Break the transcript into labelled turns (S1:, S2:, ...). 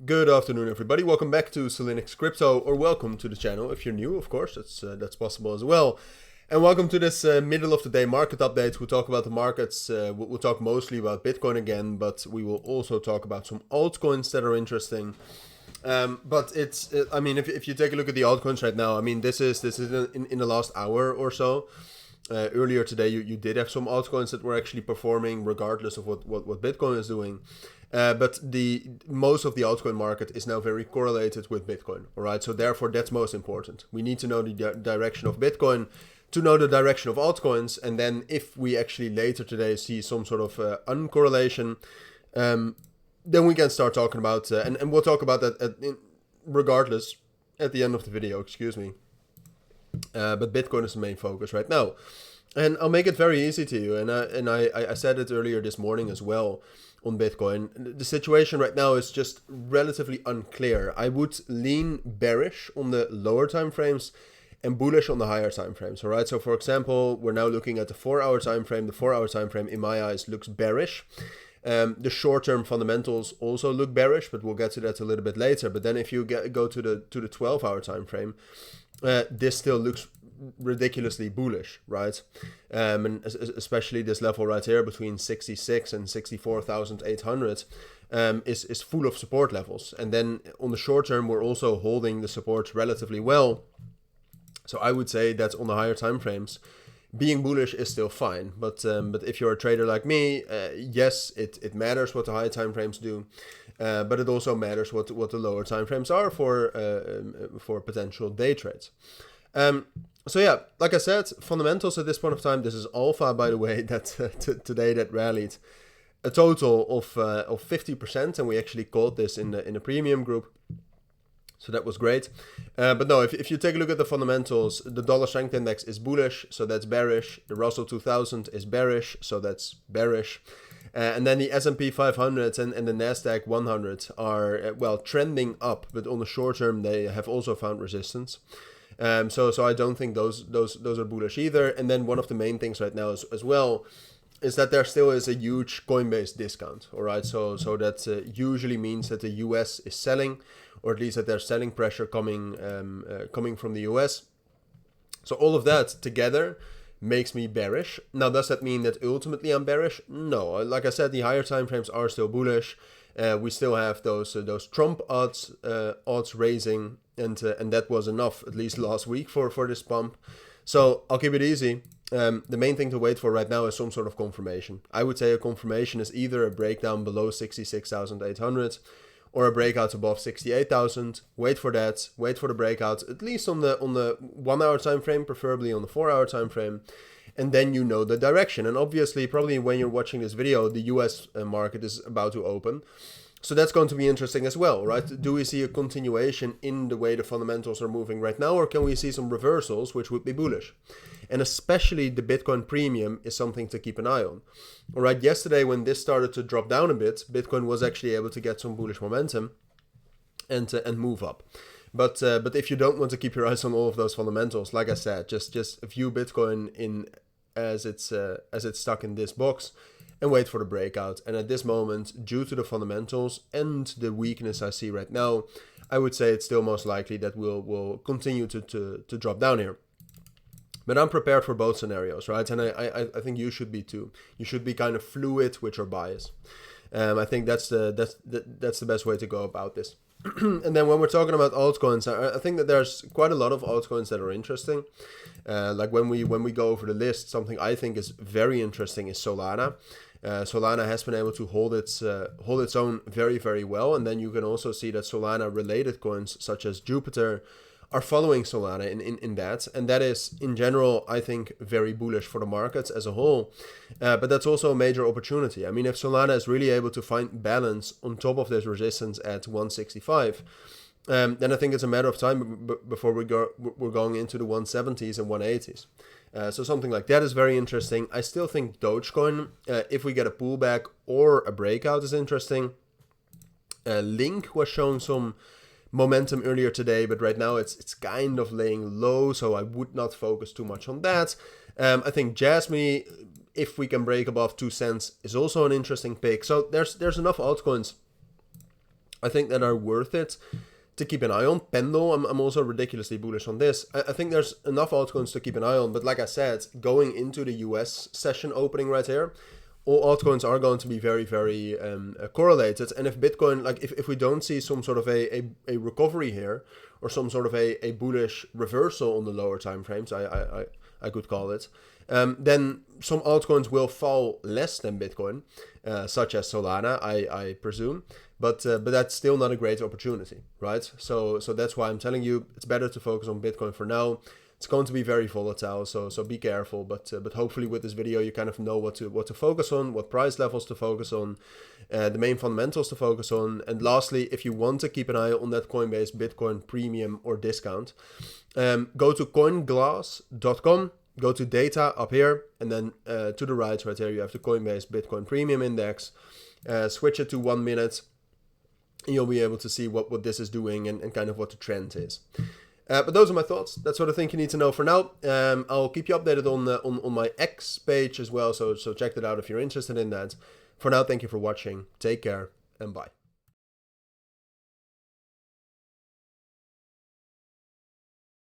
S1: Good afternoon, everybody. Welcome back to Cilinix Crypto, or welcome to the channel if you're new. Of course, that's possible as well. And welcome to this middle of the day market update. We'll talk about the markets. We'll talk mostly about Bitcoin again, but we will also talk about some altcoins that are interesting. But I mean, if you take a look at the altcoins right now, I mean, this is in the last hour or so. Earlier today, you did have some altcoins that were actually performing regardless of what Bitcoin is doing. But most of the altcoin market is now very correlated with Bitcoin. All right, so therefore that's most important. We need to know the direction of Bitcoin to know the direction of altcoins, and then if we actually later today see some sort of uncorrelation, then we can start talking about and we'll talk about that regardless at the end of the video. Excuse me. But Bitcoin is the main focus right now, and I'll make it very easy to you. And I said it earlier this morning as well on Bitcoin. The situation right now is just relatively unclear. I would lean bearish on the lower time frames and bullish on the higher time frames. All right. So for example, we're now looking at the 4-hour time frame. The 4-hour time frame, in my eyes, looks bearish. The short-term fundamentals also look bearish, but we'll get to that a little bit later. But then if you go to the 12-hour time frame, this still looks ridiculously bullish, right? And especially this level right here between 66 and 64,800 is full of support levels. And then on the short term, we're also holding the support relatively well. So I would say that on the higher time frames, being bullish is still fine. But if you're a trader like me, yes, it matters what the high time frames do. But it also matters what the lower time frames are for potential day trades. So yeah, like I said, fundamentals at this point of time. This is alpha, by the way, that today that rallied a total of 50%, and we actually caught this in the premium group. So that was great. But no, if you take a look at the fundamentals, the dollar strength index is bullish, so that's bearish. The Russell 2000 is bearish, so that's bearish. And then the S&P 500 and the Nasdaq 100 are, well, trending up, but on the short term, they have also found resistance. So I don't think those are bullish either. And then one of the main things right now as well is that there still is a huge Coinbase discount. All right, so that usually means that the US is selling, or at least that there's selling pressure coming from the US. So all of that together makes me bearish. Now, does that mean that ultimately I'm bearish? No. Like I said, the higher time frames are still bullish. We still have those Trump odds raising, and that was enough, at least last week, for this pump. So I'll keep it easy. The main thing to wait for right now is some sort of confirmation. I would say a confirmation is either a breakdown below 66,800 or a breakout above 68,000. Wait for that. Wait for the breakout, at least on the 1-hour time frame, preferably on the 4-hour time frame. And then you know the direction. And obviously, probably when you're watching this video, the US market is about to open. So that's going to be interesting as well, right? Do we see a continuation in the way the fundamentals are moving right now, or can we see some reversals, which would be bullish? And especially the Bitcoin premium is something to keep an eye on. All right, yesterday when this started to drop down a bit, Bitcoin was actually able to get some bullish momentum and move up. But if you don't want to keep your eyes on all of those fundamentals, like I said, just view Bitcoin in as it's stuck in this box and wait for the breakout. And at this moment, due to the fundamentals and the weakness I see right now, I would say it's still most likely that we'll continue to drop down here. But I'm prepared for both scenarios, right? And I think you should be too. You should be kind of fluid with your bias. I think that's the best way to go about this. And then when we're talking about altcoins, I think that there's quite a lot of altcoins that are interesting. Like when we go over the list, something I think is very interesting is Solana. Solana has been able to hold its own very, very well. And then you can also see that Solana related coins such as Jupiter are following Solana in that. And that is, in general, I think, very bullish for the markets as a whole. But that's also a major opportunity. I mean, if Solana is really able to find balance on top of this resistance at 165, then I think it's a matter of time before we're going into the 170s and 180s. So something like that is very interesting. I still think Dogecoin, if we get a pullback or a breakout, is interesting. Link was showing some momentum earlier today, but right now it's kind of laying low, so I would not focus too much on that. I think Jasmine, if we can break above 2 cents, is also an interesting pick. So there's enough altcoins I think that are worth it to keep an eye on. Pendle, I'm also ridiculously bullish on this. I think there's enough altcoins to keep an eye on, but like I said, going into the US session opening right here, all altcoins are going to be very, very correlated. And if Bitcoin, like if we don't see some sort of a recovery here, or some sort of a bullish reversal on the lower time frames, I could call it, then some altcoins will fall less than Bitcoin, such as Solana, I presume. But that's still not a great opportunity, right? So that's why I'm telling you it's better to focus on Bitcoin for now. It's going to be very volatile, so be careful. But hopefully with this video you kind of know what to focus on, what price levels to focus on, the main fundamentals to focus on. And lastly, if you want to keep an eye on that Coinbase Bitcoin premium or discount, go to coinglass.com. Go to data up here, and then to the right here you have the Coinbase Bitcoin Premium Index. Switch it to 1 minute, and you'll be able to see what this is doing and kind of what the trend is. But those are my thoughts. That's what I think you need to know for now. I'll keep you updated on my X page as well, so check that out if you're interested in that. For now, thank you for watching. Take care, and bye.